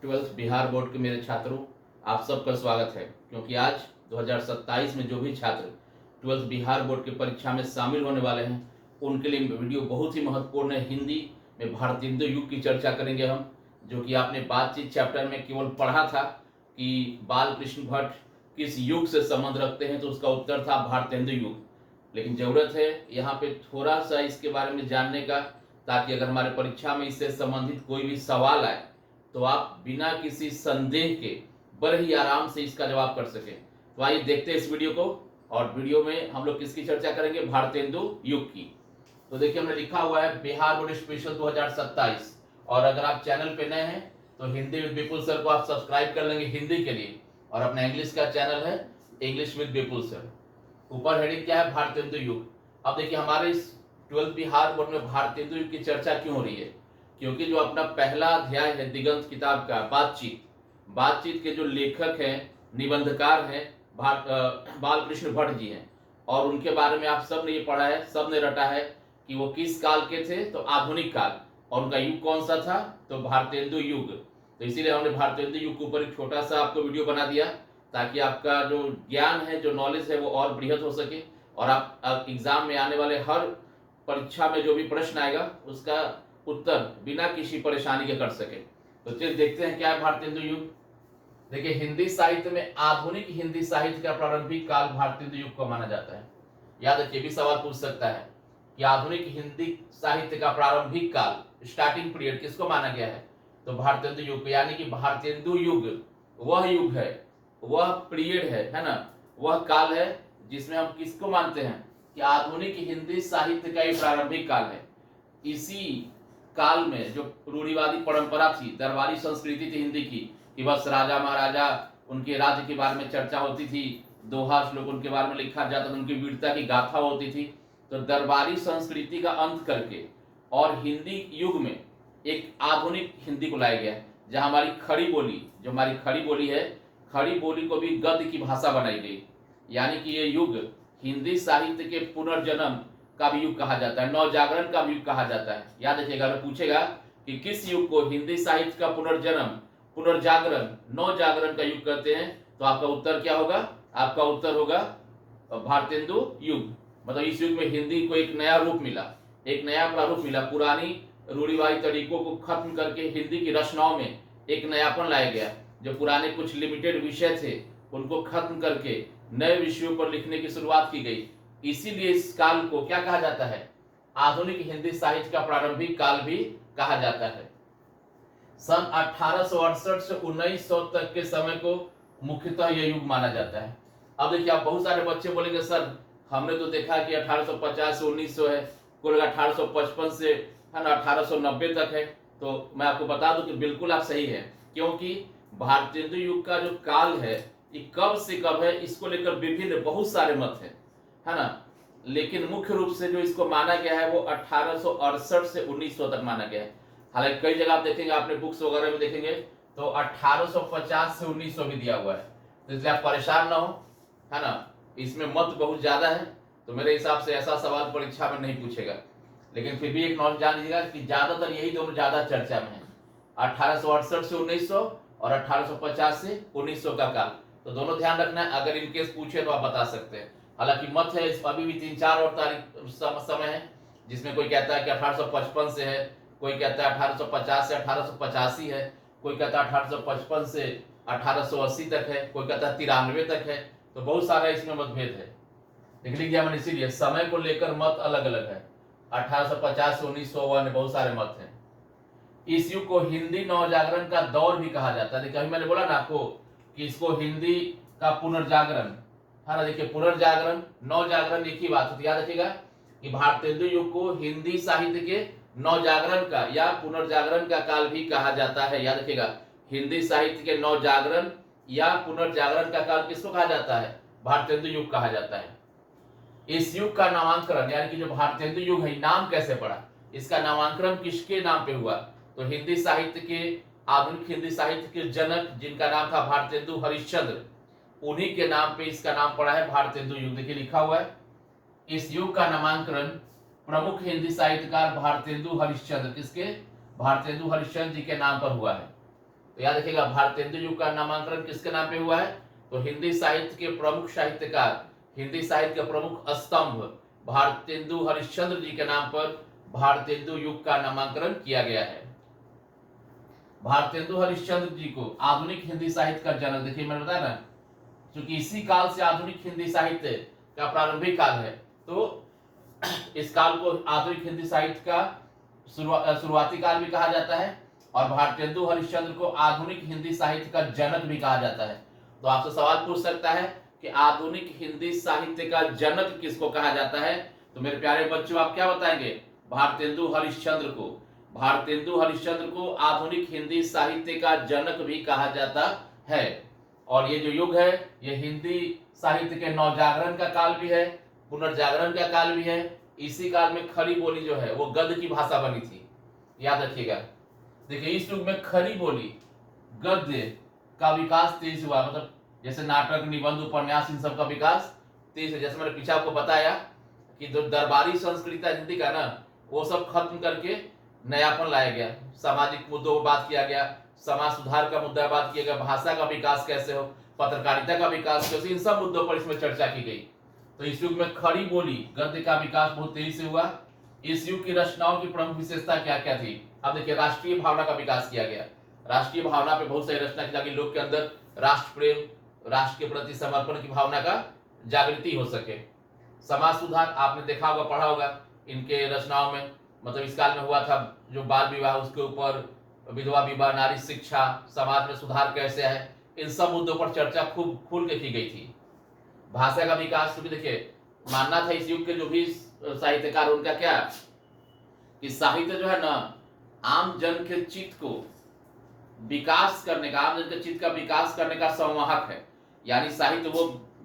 Twelfth Bihar board के मेरे छात्रों, आप सबका स्वागत है। क्योंकि आज 2027 में जो भी छात्र ट्वेल्थ बिहार बोर्ड की परीक्षा में शामिल होने वाले हैं उनके लिए वीडियो बहुत ही महत्वपूर्ण है। हिंदी में भारतेंदु युग की चर्चा करेंगे हम, जो कि आपने बातचीत चैप्टर में केवल पढ़ा था कि बाल कृष्ण भट्ट किस युग से संबंध रखते हैं, तो उसका उत्तर था भारतेंदु युग। लेकिन ज़रूरत है यहाँ पे थोड़ा सा इसके बारे में जानने का, ताकि अगर हमारे परीक्षा में इससे संबंधित कोई भी सवाल आए तो आप बिना किसी संदेह के बड़े ही आराम से इसका जवाब कर सकें। तो आइए देखते हैं इस वीडियो को। और वीडियो में हम लोग किसकी चर्चा करेंगे? भारतेंदु युग की। तो देखिए, हमने लिखा हुआ है बिहार बोर्ड स्पेशल 2027। और अगर आप चैनल पे नए हैं तो हिंदी विद विपुल सर को आप सब्सक्राइब कर लेंगे हिंदी के लिए, और अपना इंग्लिश का चैनल है इंग्लिश विद विपुल सर। ऊपर हेडिंग क्या है? भारतेंदु युग। अब देखिए, हमारे इस 12th बिहार बोर्ड में भारतेंदु युग की चर्चा क्यों हो रही है? क्योंकि जो अपना पहला अध्याय है दिगंत किताब का बातचीत के जो लेखक हैं, निबंधकार हैं, बालकृष्ण भट्ट जी हैं। और उनके बारे में आप सब ने ये पढ़ा है, सब ने रटा है कि वो किस काल के थे, तो आधुनिक काल। और उनका युग कौन सा था? तो भारतेंदु युग। तो इसीलिए हमने भारतेंदु युग के ऊपर एक छोटा सा आपको वीडियो बना दिया, ताकि आपका जो ज्ञान है, जो नॉलेज है, वो और बृहद हो सके। और आप एग्जाम में आने वाले हर परीक्षा में जो भी प्रश्न आएगा उसका उत्तर बिना किसी परेशानी के कर सके। तो चलिए देखते हैं क्या है भारतेंदु युग। देखिए, हिंदी साहित्य में आधुनिक हिंदी साहित्य का प्रारंभिक काल भारतेंदु युग को माना जाता है। याद रखिए, भी सवाल पूछ सकता है कि आधुनिक हिंदी साहित्य का प्रारंभिक काल, स्टार्टिंग पीरियड किसको माना गया है? तो भारतेंदु युग। यानी कि भारतेंदु युग वह युग है, वह पीरियड है ना, वह काल है जिसमें हम किसको मानते हैं कि आधुनिक हिंदी साहित्य का ये प्रारंभिक काल है। इसी काल में जो रूढ़िवादी परंपरा थी, दरबारी संस्कृति थी हिंदी की, कि बस राजा महाराजा उनके राज्य के बारे में चर्चा होती थी, दोहा श्लोक उनके बारे में लिखा जाता था, उनकी वीरता की गाथा होती थी। तो दरबारी संस्कृति का अंत करके और हिंदी युग में एक आधुनिक हिंदी को लाया गया, जहां हमारी खड़ी बोली, जो हमारी खड़ी बोली है, खड़ी बोली को भी गद्य की भाषा बनाई गई। यानी कि ये युग हिंदी साहित्य के पुनर्जन्म का भी युग कहा जाता है, नवजागरण का भी युग कहा जाता है। याद रखिएगा, अगर पूछेगा कि किस युग को हिंदी साहित्य का पुनर्जन्म, पुनर्जागरण, नवजागरण का युग कहते हैं, तो आपका उत्तर क्या होगा? आपका उत्तर होगा भारतेंदु युग। मतलब इस युग में हिंदी को एक नया रूप मिला, एक नया प्रारूप मिला। पुरानी रूढ़िवादी तरीकों को खत्म करके हिंदी की रचनाओं में एक नयापन लाया गया। जो पुराने कुछ लिमिटेड विषय थे उनको खत्म करके नए विषयों पर लिखने की शुरुआत की गई। इसीलिए इस काल को क्या कहा जाता है? आधुनिक हिंदी साहित्य का प्रारंभिक काल भी कहा जाता है। सन 1868 से 1900 तक के समय को मुख्यतः यह युग माना जाता है। अब देखिए, आप बहुत सारे बच्चे बोलेंगे सर हमने तो देखा कि 1850 से 1900 है, कोई 1855 से है ना 1890 तक है। तो मैं आपको बता दूं कि बिल्कुल आप सही है, क्योंकि भारतेंदु युग का जो काल है ये कब से कब है, इसको लेकर विभिन्न बहुत सारे मत है ना। लेकिन मुख्य रूप से जो इसको माना गया है वो 1868 से 1900 तक माना गया है। हालांकि कई जगह आप देखेंगे, आपने बुक्स वगैरह में देखेंगे तो 1850 से 1900 भी दिया हुआ है। तो इसलिए आप परेशान ना हो, है ना। इसमें मत बहुत ज्यादा है, तो मेरे हिसाब से ऐसा सवाल परीक्षा में नहीं पूछेगा। लेकिन फिर भी एक नॉलेज जान लीजिएगा कि ज्यादातर यही दोनों ज्यादा चर्चा में है, 1868 से 1900 और 1850 से 1900 का काल। तो दोनों ध्यान रखना है, अगर इनकेस पूछे तो आप बता सकते हैं। हालांकि मत है, इस अभी भी 3-4 और तारीख समय है, जिसमें कोई कहता है कि 1855 से है, कोई कहता है 1850 से 1885 है, कोई कहता है 1855 से 1880 तक है, कोई कहता है 93 तक है। तो बहुत सारा इसमें मतभेद है। लिख लिया मैंने, इसीलिए समय को लेकर मत अलग अलग है। 1850 से 1900 बहुत सारे मत हैं। इस युग को हिंदी नवजागरण का दौर भी कहा जाता है। देखिए, अभी मैंने बोला ना आपको कि इसको हिंदी का पुनर्जागरण, है ना। देखिए, पुनर्जागरण नवजागरण एक ही बात होती है। याद रखिएगा कि भारतेंदु युग को हिंदी साहित्य के नवजागरण का या पुनर्जागरण का काल भी कहा जाता है। याद रखिएगा, हिंदी साहित्य के नवजागरण या पुनर्जागरण का काल किसको कहा जाता है? भारतेंदु युग कहा जाता है। इस युग का नामांकरण, यानी कि जो भारतेंदु युग है, नाम कैसे पड़ा, इसका नामांकरण किसके नाम पे हुआ? तो हिंदी साहित्य के, आधुनिक हिंदी साहित्य के जनक, जिनका नाम था भारतेंदु हरिश्चंद्र, उन्हीं के नाम पे इसका नाम पड़ा है भारतेंदु युग। देखिए लिखा हुआ है, इस युग का नामांकन प्रमुख हिंदी साहित्यकार भारतेंदु हरिश्चंद्र, किसके? भारतेंदु हरिश्चंद्र जी के नाम पर हुआ है। तो याद रखिएगा भारतेंदु युग का नामांकन किसके नाम पे हुआ है? तो हिंदी साहित्य के प्रमुख साहित्यकार, हिंदी साहित्य के प्रमुख स्तंभ भारतेंदु हरिश्चंद्र जी के नाम पर भारतेंदु युग का नामांकन किया गया है। भारतेंदु हरिश्चंद्र जी को आधुनिक हिंदी साहित्य का जनक, देखिए मैंने बताया ना, क्योंकि इसी काल से आधुनिक हिंदी साहित्य का प्रारंभिक काल है, तो इस काल को आधुनिक हिंदी साहित्य का शुरुआती काल भी कहा जाता है और भारतेंदु हरिश्चंद्र को आधुनिक हिंदी साहित्य का जनक भी कहा जाता है। तो आपसे सवाल पूछ सकता है कि आधुनिक हिंदी साहित्य का जनक किसको कहा जाता है? तो मेरे प्यारे बच्चों, आप क्या बताएंगे? भारतेंदु हरिश्चंद्र को। भारतेंदु हरिश्चंद्र को आधुनिक हिंदी साहित्य का जनक भी कहा जाता है। और ये जो युग है, ये हिंदी साहित्य के नवजागरण का काल भी है, पुनर्जागरण का काल भी है। इसी काल में खड़ी बोली जो है वो गद्य की भाषा बनी थी, याद रखिएगा। देखिए इस युग में खड़ी बोली, गद्य का विकास तेज हुआ, मतलब जैसे नाटक, निबंध, उपन्यास, इन सब का विकास तेज है। जैसे मैंने पीछे आपको बताया कि जो दरबारी संस्कृति हिंदी का ना, वो सब खत्म करके नयापन लाया गया, सामाजिक मुद्दों पर बात किया गया, समाज सुधार का मुद्दा बात किया गया, भाषा का विकास कैसे हो, पत्रकारिता का विकास कैसे, इन सब मुद्दों पर इसमें चर्चा की गई। तो इस युग में खड़ी बोली, गद्य का विकास बहुत तेजी से हुआ। इस युग की रचनाओं की प्रमुख विशेषता क्या क्या थी? अब देखिए, राष्ट्रीय भावना का विकास किया गया। राष्ट्रीय भावना पे बहुत सारी रचना की ताकि लोग के अंदर राष्ट्र प्रेम, राष्ट्र के प्रति समर्पण की भावना का जागृति हो सके। समाज सुधार आपने देखा होगा, पढ़ा होगा इनके रचनाओं में, मतलब इस काल में हुआ था जो बाल विवाह, उसके ऊपर विधवा विवाह, नारी शिक्षा, समाज में सुधार कैसे है, इन सब मुद्दों पर चर्चा खूब खुल के की गई थी। भाषा का विकास भी देखिए, मानना था इस युग के जो भी साहित्यकार, उनका क्या कि साहित्य जो है ना, आम जन के चित्त को विकास करने का, आम जन के चित्त का विकास करने का संवाहक है। यानी साहित्य वो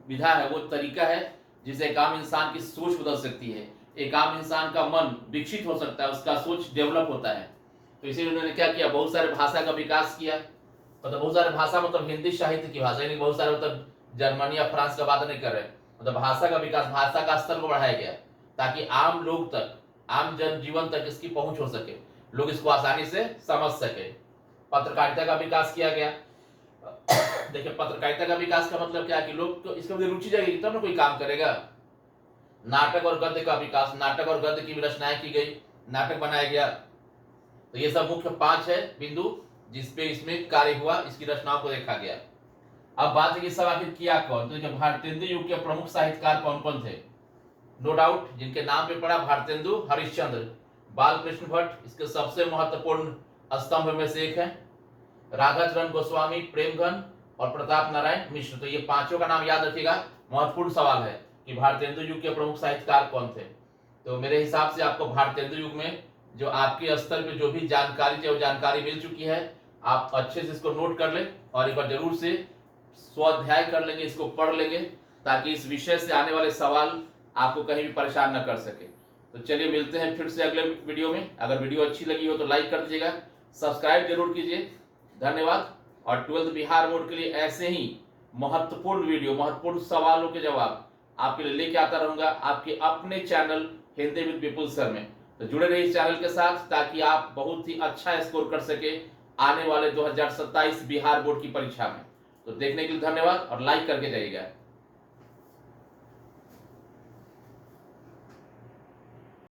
विधा है, वो तरीका है जिससे एक आम इंसान की सोच बदल सकती है, एक आम इंसान का मन विकसित हो सकता है, उसका सोच डेवलप होता है। तो इसीलिए उन्होंने क्या किया, बहुत सारे भाषा का विकास किया। मतलब बहुत सारे भाषा मतलब हिंदी साहित्य की भाषा, यानी बहुत सारे मतलब जर्मनी या फ्रांस का बात नहीं कर रहे, मतलब भाषा का विकास, भाषा का स्तर को बढ़ाया गया ताकि आम लोग तक, आम जन जीवन तक इसकी पहुंच हो सके, लोग इसको आसानी से समझ सके। पत्रकारिता का विकास किया गया। देखिए पत्रकारिता का विकास का मतलब क्या है कि लोग तो इसके प्रति रुचि जाएगी तब ना कोई काम करेगा। नाटक और गद्य का विकास, नाटक और गद्य की भी रचनाएं की गई, नाटक बनाया गया। तो ये सब मुख्य 5 है बिंदु जिसपे इसमें कार्य हुआ, इसकी रचनाओं को देखा गया। अब बात है कि सब आखिर किया कौन? तो देखिए भारतेंदु युग के प्रमुख साहित्यकार कौन कौन थे? नो डाउट जिनके नाम पे पड़ा भारतेंदु हरिश्चंद्र, बालकृष्ण भट्ट इसके सबसे महत्वपूर्ण स्तंभ में से एक है, राधाचरण गोस्वामी, प्रेमघन और प्रताप नारायण मिश्र। तो ये पांचों का नाम याद रखिएगा, महत्वपूर्ण सवाल है कि भारतेंदु युग के प्रमुख साहित्यकार कौन थे। तो मेरे हिसाब से आपको भारतेंदु युग में जो आपके स्तर पे जो भी जानकारी चाहिए वो जानकारी मिल चुकी है। आप अच्छे से इसको नोट कर लें और एक बार जरूर से स्वाध्याय कर लेंगे, इसको पढ़ लेंगे ताकि इस विषय से आने वाले सवाल आपको कहीं भी परेशान न कर सके। तो चलिए मिलते हैं फिर से अगले वीडियो में। अगर वीडियो अच्छी लगी हो तो लाइक कर दीजिएगा, सब्सक्राइब जरूर कीजिए। धन्यवाद। और 12th बिहार बोर्ड के लिए ऐसे ही महत्वपूर्ण वीडियो, महत्वपूर्ण सवालों के जवाब आपके लिए लेके आता रहूंगा आपके अपने channel Hindi with Vipul sir में। तो जुड़े रहिए इस चैनल के साथ ताकि आप बहुत ही अच्छा स्कोर कर सके आने वाले 2027 बिहार बोर्ड की परीक्षा में। तो देखने के लिए धन्यवाद और लाइक करके जाइएगा।